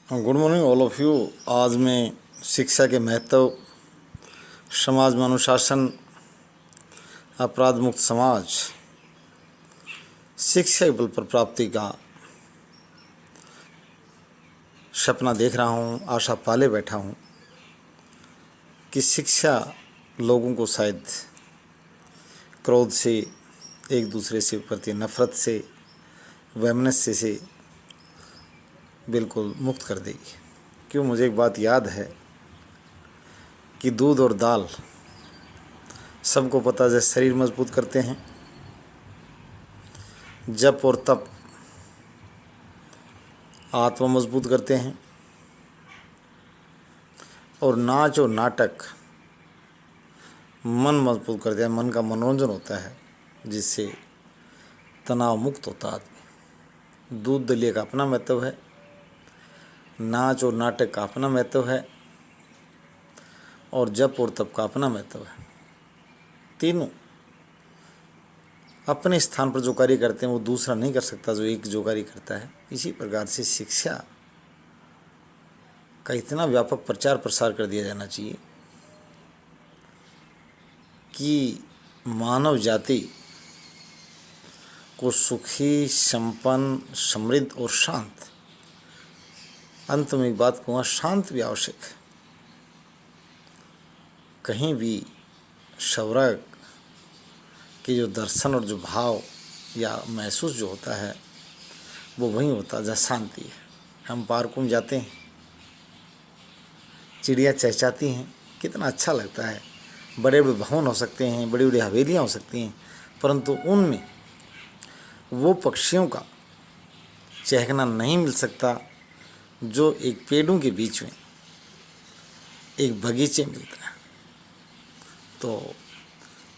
Good morning all of you. आज मैं शिक्षा के महत्व, समाज में अनुशासन, अपराध मुक्त समाज, शिक्षा के बल पर प्राप्ति का सपना देख रहा हूँ। आशा पाले बैठा हूँ कि शिक्षा लोगों को शायद क्रोध से, एक दूसरे से प्रति नफरत से, वैमनस्य से बिल्कुल मुक्त कर देगी। क्यों, मुझे एक बात याद है कि दूध और दाल सबको पता है शरीर मजबूत करते हैं, जप और तप आत्मा मजबूत करते हैं, और नाच और नाटक मन मजबूत करते हैं। मन का मनोरंजन होता है जिससे तनाव मुक्त होता है आदमी। दूध दलिया का अपना महत्व है, नाच और नाटक का अपना महत्व है, और जप और तप का अपना महत्व है। तीनों अपने स्थान पर जो कार्य करते हैं वो दूसरा नहीं कर सकता जो एक जो कार्य करता है। इसी प्रकार से शिक्षा का इतना व्यापक प्रचार प्रसार कर दिया जाना चाहिए कि मानव जाति को सुखी, संपन्न, समृद्ध और शांत, अंत में एक बात कहूँगा, शांत भी आवश्यक है। कहीं भी स्वर्ग के जो दर्शन और जो भाव या महसूस जो होता है वो वहीं होता है जहाँ शांति है। हम पार्कों में जाते हैं, चिड़िया चहचहाती हैं, कितना अच्छा लगता है। बड़े बड़े भवन हो सकते हैं, बड़ी बड़ी हवेलियाँ हो सकती हैं, परंतु उनमें वो पक्षियों का चहकना नहीं मिल सकता जो एक पेड़ों के बीच में एक बगीचे मिलता है। तो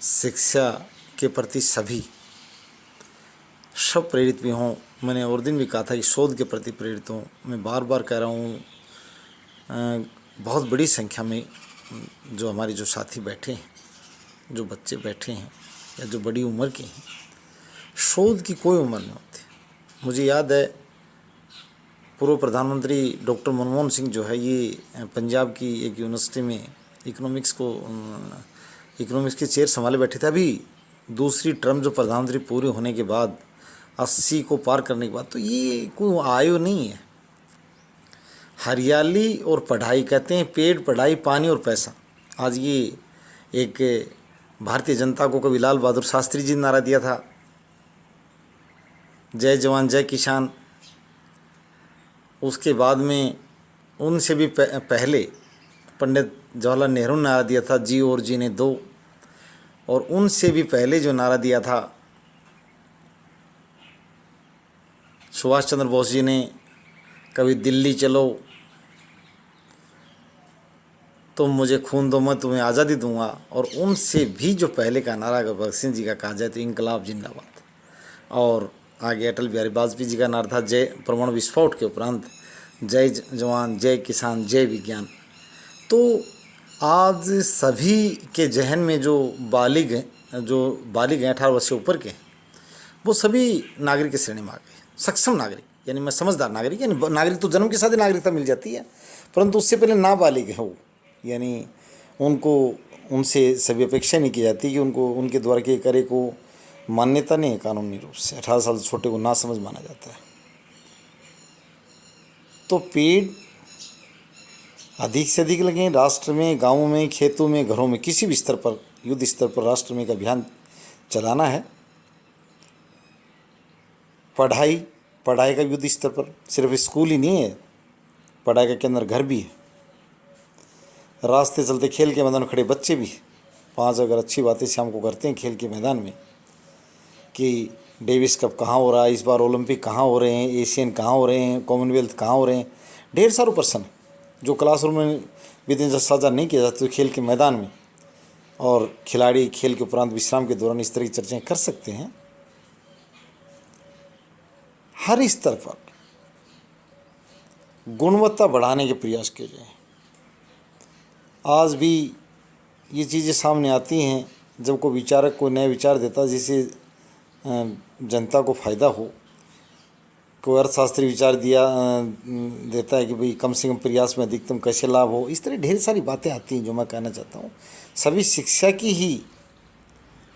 शिक्षा के प्रति सभी सब प्रेरित भी हों। मैंने और दिन भी कहा था कि शोध के प्रति प्रेरित हों। मैं बार बार कह रहा हूँ, बहुत बड़ी संख्या में जो हमारे जो साथी बैठे हैं, जो बच्चे बैठे हैं या जो बड़ी उम्र के हैं, शोध की कोई उम्र नहीं होती। मुझे याद है पूर्व प्रधानमंत्री डॉक्टर मनमोहन सिंह जो है, ये पंजाब की एक यूनिवर्सिटी में इकोनॉमिक्स के चेयर संभाले बैठे थे। अभी दूसरी टर्म जो प्रधानमंत्री पूरी होने के बाद 80 को पार करने के बाद, तो ये कोई आयु नहीं है। हरियाली और पढ़ाई कहते हैं, पेड़, पढ़ाई, पानी और पैसा। आज ये एक भारतीय जनता को कभी लाल बहादुर शास्त्री जी ने नारा दिया था, जय जवान जय किसान। उसके बाद में उनसे भी पहले पंडित जवाहरलाल नेहरू ने नारा दिया था, जी और जीने दो। और उनसे भी पहले जो नारा दिया था सुभाष चंद्र बोस जी ने, कभी दिल्ली चलो तुम मुझे खून दो मैं तुम्हें आज़ादी दूंगा। और उनसे भी जो पहले का नारा अगर भगत सिंह जी का कहा जाए तो इनकलाब जिंदाबाद। और आगे अटल बिहारी वाजपेयी जी का नारा था, जय परमाणु विस्फोट के उपरांत जय जवान जय किसान जय विज्ञान। तो आज सभी के जहन में जो बालिग हैं 18 वर्ष से ऊपर के हैं, वो सभी नागरिक की श्रेणी में आ गए। सक्षम नागरिक यानी मैं समझदार नागरिक, यानी नागरिक तो जन्म के साथ ही नागरिकता मिल जाती है, परंतु उससे पहले नाबालिग है वो, यानी उनसे सभी अपेक्षा नहीं की जाती कि उनके द्वारा के कार्य को मान्यता नहीं है कानूनी रूप से। 18 साल से छोटे को ना समझ माना जाता है। तो पेड़ अधिक से अधिक लगें राष्ट्र में, गाँवों में, खेतों में, घरों में, किसी भी स्तर पर, युद्ध स्तर पर राष्ट्र में एक अभियान चलाना है। पढ़ाई का युद्ध स्तर पर सिर्फ स्कूल ही नहीं है, पढ़ाई के अंदर घर भी है, रास्ते चलते खेल के मैदान में खड़े बच्चे भी। 5 अगर अच्छी बातें शाम को करते हैं खेल के मैदान में कि डेविस कप कहाँ हो रहा है, इस बार ओलंपिक कहाँ हो रहे हैं, एशियन कहाँ हो रहे हैं, कॉमनवेल्थ कहाँ हो रहे हैं। ढेर सारे प्रश्न जो क्लासरूम में विदिन साझा नहीं किया जाता, तो खेल के मैदान में और खिलाड़ी खेल के उपरांत विश्राम के दौरान इस तरह की चर्चाएँ कर सकते हैं। हर स्तर पर गुणवत्ता बढ़ाने के प्रयास किए जाएँ। आज भी ये चीज़ें सामने आती हैं जब कोई विचारक कोई नया विचार देता जिससे जनता को फ़ायदा हो, कोई अर्थशास्त्री विचार देता है कि भाई कम से कम प्रयास में अधिकतम कैसे लाभ हो। इस तरह ढेर सारी बातें आती हैं जो मैं कहना चाहता हूँ सभी शिक्षा की ही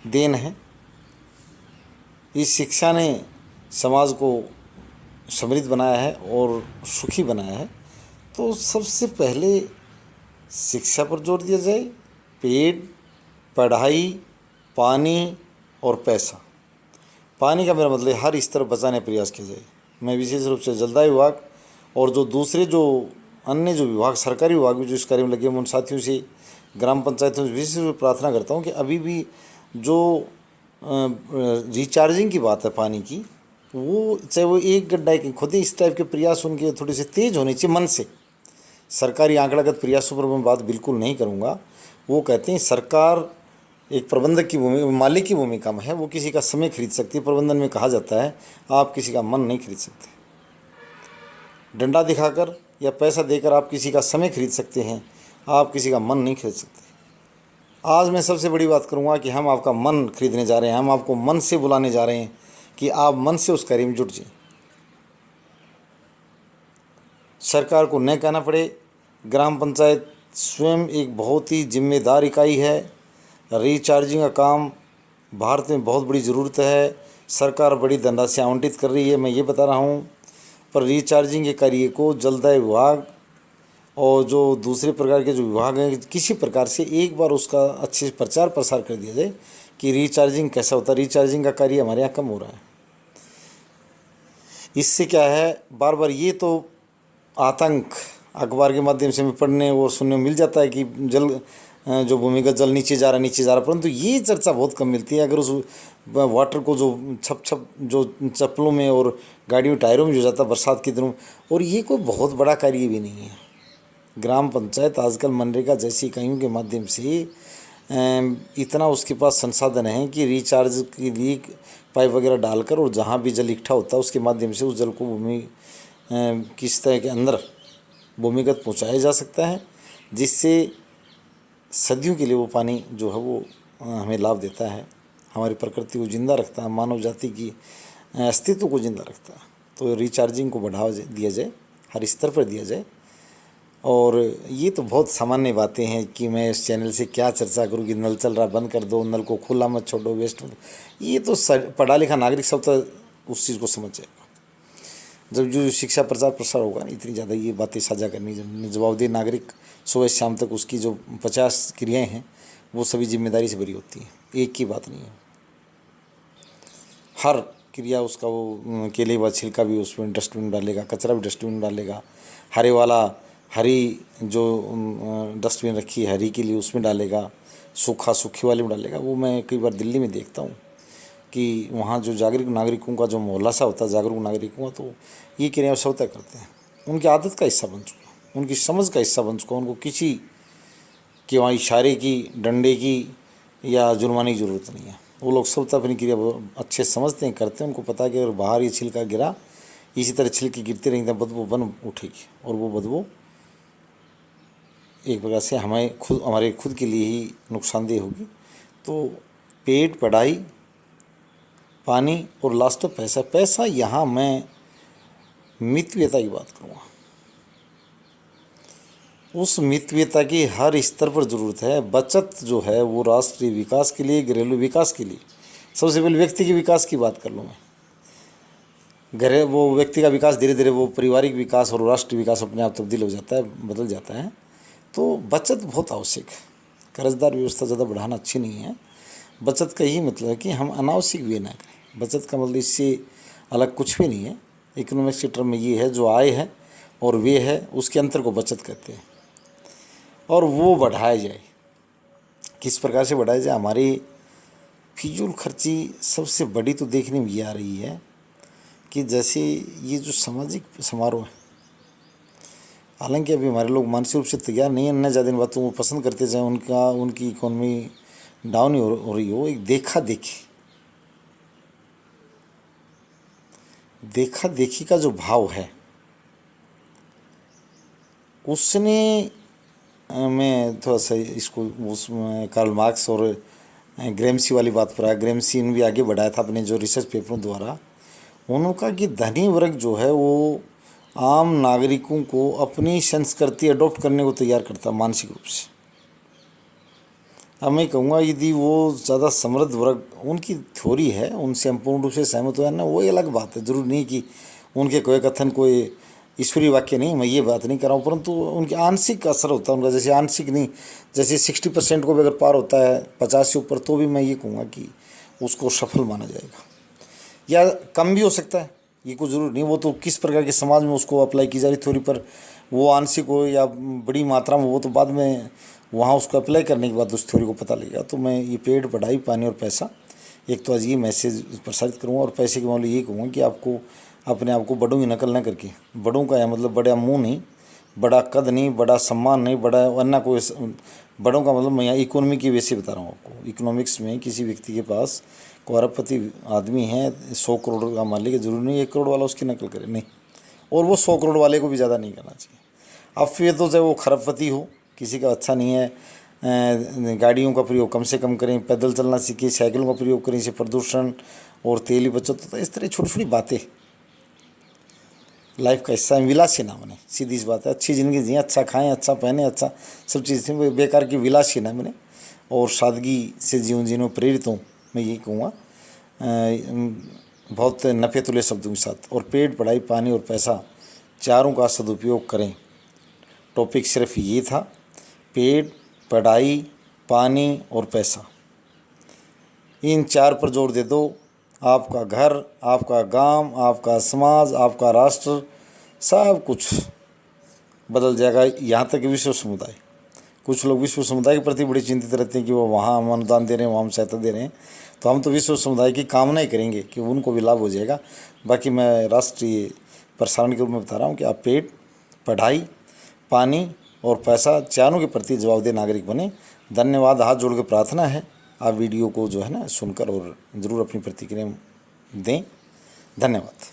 देन है। इस शिक्षा ने समाज को समृद्ध बनाया है और सुखी बनाया है। तो सबसे पहले शिक्षा पर जोर दिया जाए, पेड़, पढ़ाई, पानी और पैसा। पानी का मेरा मतलब हर स्तर बचाने का प्रयास किया जाए। मैं विशेष रूप से जलदाय विभाग और जो दूसरे जो अन्य जो विभाग सरकारी विभाग भी जो इस कार्य में लगे हैं उन साथियों से, ग्राम पंचायतों से विशेष रूप से प्रार्थना करता हूँ कि अभी भी जो रिचार्जिंग की बात है पानी की, वो चाहे वो एक गड्ढा की खुद ही, इस टाइप के प्रयास उनके थोड़े से तेज होने चाहिए मन से। सरकारी आंकड़ागत प्रयासों पर मैं बात बिल्कुल नहीं करूँगा। वो कहते हैं सरकार एक प्रबंधक की भूमिका, मालिक की भूमिका में है, वो किसी का समय खरीद सकती है। प्रबंधन में कहा जाता है आप किसी का मन नहीं खरीद सकते। डंडा दिखाकर या पैसा देकर आप किसी का समय खरीद सकते हैं, आप किसी का मन नहीं खरीद सकते। आज मैं सबसे बड़ी बात करूँगा कि हम आपका मन खरीदने जा रहे हैं, हम आपको मन से बुलाने जा रहे हैं कि आप मन से उस कार्य में जुट जाएं। सरकार को न कहना पड़े, ग्राम पंचायत स्वयं एक बहुत ही जिम्मेदार इकाई है। रिचार्जिंग का काम भारत में बहुत बड़ी ज़रूरत है। सरकार बड़ी धनराशि आवंटित कर रही है, मैं ये बता रहा हूँ, पर रिचार्जिंग के कार्य को जलदाय विभाग और जो दूसरे प्रकार के जो विभाग हैं किसी प्रकार से एक बार उसका अच्छे से प्रचार प्रसार कर दिया जाए कि रिचार्जिंग कैसा होता है। रिचार्जिंग का कार्य हमारे यहाँ कम हो रहा है। इससे क्या है, बार बार ये तो आतंक अखबार के माध्यम से हमें पढ़ने और सुनने में मिल जाता है कि जो भूमिगत जल नीचे जा रहा, परंतु ये चर्चा बहुत कम मिलती है। अगर उस वाटर को जो छप जो चप्पलों में और गाड़ियों टायरों में जो जाता है बरसात के दिनों, और ये कोई बहुत बड़ा कार्य भी नहीं है। ग्राम पंचायत आजकल मनरेगा जैसी इकाइयों के माध्यम से इतना उसके पास संसाधन है कि रिचार्ज के लिए पाइप वगैरह डालकर और जहाँ भी जल इकट्ठा होता है उसके माध्यम से उस जल को भूमि की सतह के अंदर भूमिगत पहुँचाया जा सकता है, जिससे सदियों के लिए वो पानी जो है वो हमें लाभ देता है, हमारी प्रकृति को ज़िंदा रखता है, मानव जाति की अस्तित्व को ज़िंदा रखता है। तो रिचार्जिंग को बढ़ावा दिया जाए, हर स्तर पर दिया जाए। और ये तो बहुत सामान्य बातें हैं कि मैं इस चैनल से क्या चर्चा करूँ कि नल चल रहा बंद कर दो, नल को खुला मत छोड़ो, वेस्ट मत। ये तो पढ़ा लिखा नागरिक सब तो उस चीज़ को समझ जाएगा। जब जो शिक्षा प्रचार प्रसार होगा ना, इतनी ज़्यादा ये बातें साझा करनी, जवाबदेह नागरिक सुबह शाम तक उसकी जो 50 क्रियाएँ हैं वो सभी जिम्मेदारी से भरी होती हैं, एक की बात नहीं है। हर क्रिया उसका वो केले व छिलका भी उसमें डस्टबिन डालेगा, कचरा भी डस्टबिन डालेगा, हरे वाला हरी जो डस्टबिन रखी है हरी के लिए उसमें डालेगा, सूखा सूखी वाले में डालेगा। वो मैं कई बार दिल्ली में देखता हूँ कि वहाँ जो जागरूक नागरिकों का जो मोहल्ला सा होता है, जागरूक नागरिकों का, तो ये क्रिया स्वतः करते हैं। उनकी आदत का हिस्सा बन चुका, उनकी समझ का हिस्सा बन चुका। उनको किसी के वहाँ इशारे की, डंडे की या जुर्माने की ज़रूरत नहीं है। वो लोग स्वतः अपनी क्रिया अच्छे समझते हैं, करते हैं। उनको पता है कि अगर बाहर ये छिलका गिरा, इसी तरह छिलके गिरते रहेंगे तो बदबू बन उठेगी, और वो बदबू एक प्रकार से हमारे खुद के लिए ही नुकसानदेह होगी। तो पेट, पढ़ाई, पानी और लास्ट में पैसा यहाँ मैं मितव्ययता की बात करूँगा। उस मितव्ययता की हर स्तर पर ज़रूरत है। बचत जो है वो राष्ट्रीय विकास के लिए, घरेलू विकास के लिए, सबसे पहले व्यक्ति के विकास की बात कर लूँ मैं। वो व्यक्ति का विकास धीरे धीरे वो पारिवारिक विकास और राष्ट्रीय विकास अपने आप तब्दील हो जाता है, बदल जाता है। तो बचत बहुत आवश्यक है। कर्जदार व्यवस्था ज़्यादा बढ़ाना अच्छी नहीं है। बचत का यही मतलब है कि हम अनावश्यक व्यय ना करें। बचत का मतलब इससे अलग कुछ भी नहीं है। इकोनॉमिक्स के टर्म में ये है, जो आय है और व्यय है उसके अंतर को बचत कहते हैं, और वो बढ़ाया जाए। किस प्रकार से बढ़ाया जाए? हमारी फिजूल खर्ची सबसे बड़ी तो देखने में ये आ रही है कि जैसे ये जो सामाजिक समारोह है, हालांकि अभी हमारे लोग मानसिक रूप से तैयार नहीं है, न ज़्यादा इन बातों को पसंद करते जाए, उनकी इकोनॉमी डाउन ही हो रही हो। एक देखा देखी का जो भाव है उसने मैं थोड़ा सा इसको उसमें कार्ल मार्क्स और ग्रेम्सी वाली बात पर आया। ग्रेम्सी ने भी आगे बढ़ाया था अपने जो रिसर्च पेपरों द्वारा। उन्होंने कहा कि धनी वर्ग जो है वो आम नागरिकों को अपनी संस्कृति अडॉप्ट करने को तैयार करता मानसिक रूप से। अब मैं कहूँगा यदि वो ज़्यादा समृद्ध वर्ग, उनकी थ्योरी है, उनसे हम पूर्ण रूप से सहमत हुए ना, वो अलग बात है। जरूर नहीं कि उनके कोई कथन कोई ईश्वरीय वाक्य नहीं, मैं ये बात नहीं कर रहा हूँ, परंतु उनके आंशिक असर होता है उनका। जैसे आंशिक नहीं, जैसे 60% को भी अगर पार होता है 50 से ऊपर, तो भी मैं ये कहूँगा कि उसको सफल माना जाएगा, या कम भी हो सकता है, ये कोई ज़रूर नहीं। वो तो किस प्रकार के समाज में उसको अप्लाई की जा रही थ्योरी पर, वो आंशिक हो या बड़ी मात्रा में, वो तो बाद में वहाँ उसको अप्लाई करने के बाद उस थ्योरी को पता लगेगा। तो मैं ये पेड़, पढ़ाई, पानी और पैसा, एक तो आज ये मैसेज प्रसारित करूँगा। और पैसे के मामले ये कहूँगा कि आपको अपने आप को बड़ों की नकल न करके, बड़ों का है मतलब बड़ा मुँह नहीं, बड़ा कद नहीं, बड़ा सम्मान नहीं, बड़ा वरना कोई बड़ों का मतलब मैं यहाँ इकोनॉमी की वजह से बता रहा हूँ आपको। इकोनॉमिक्स में किसी व्यक्ति के पास को अरबपति आदमी है, 100 करोड़ का मालिक है, जरूरी नहीं 1 करोड़ वाला उसकी नकल करे, नहीं। और वो 100 करोड़ वाले को भी ज़्यादा नहीं करना चाहिए। अब फिर तो चाहे वो खरबपति हो, किसी का अच्छा नहीं है, गाड़ियों का प्रयोग कम से कम करें, पैदल चलना सीखें, साइकिलों का प्रयोग करें, इससे प्रदूषण और तेल की बचत। तो इस तरह छोटी छोटी बातें लाइफ का हिस्सा है। विलासी ना बने, सीधी सी बात है। अच्छी ज़िंदगी जिए, अच्छा खाएं, अच्छा पहने, अच्छा सब चीज़ें, बेकार की विलासी ना बने और सादगी से जीवन जीने में प्रेरित हूँ, मैं यही कहूँगा बहुत नफ़े तुले शब्दों के साथ। और पेड़, पढ़ाई, पानी और पैसा, चारों का सदुपयोग करें। टॉपिक सिर्फ ये था, पेड़, पढ़ाई, पानी और पैसा, इन 4 पर जोर दे दो। आपका घर, आपका गांव, आपका समाज, आपका राष्ट्र, सब कुछ बदल जाएगा। यहाँ तक विश्व समुदाय, कुछ लोग विश्व समुदाय के प्रति बड़ी चिंतित रहते हैं कि वो वहाँ हम अनुदान दे रहे हैं, वहाँ हम सहायता दे रहे हैं। तो हम तो विश्व समुदाय की कामना ही करेंगे कि उनको भी लाभ हो जाएगा। बाकी मैं राष्ट्रीय प्रसारण के रूप में बता रहा हूँ कि आप पेड़, पढ़ाई, पानी और पैसा, चारों के प्रति जवाबदेह नागरिक बने। धन्यवाद। हाथ जोड़ के प्रार्थना है आप वीडियो को जो है ना सुनकर और ज़रूर अपनी प्रतिक्रिया दें। धन्यवाद।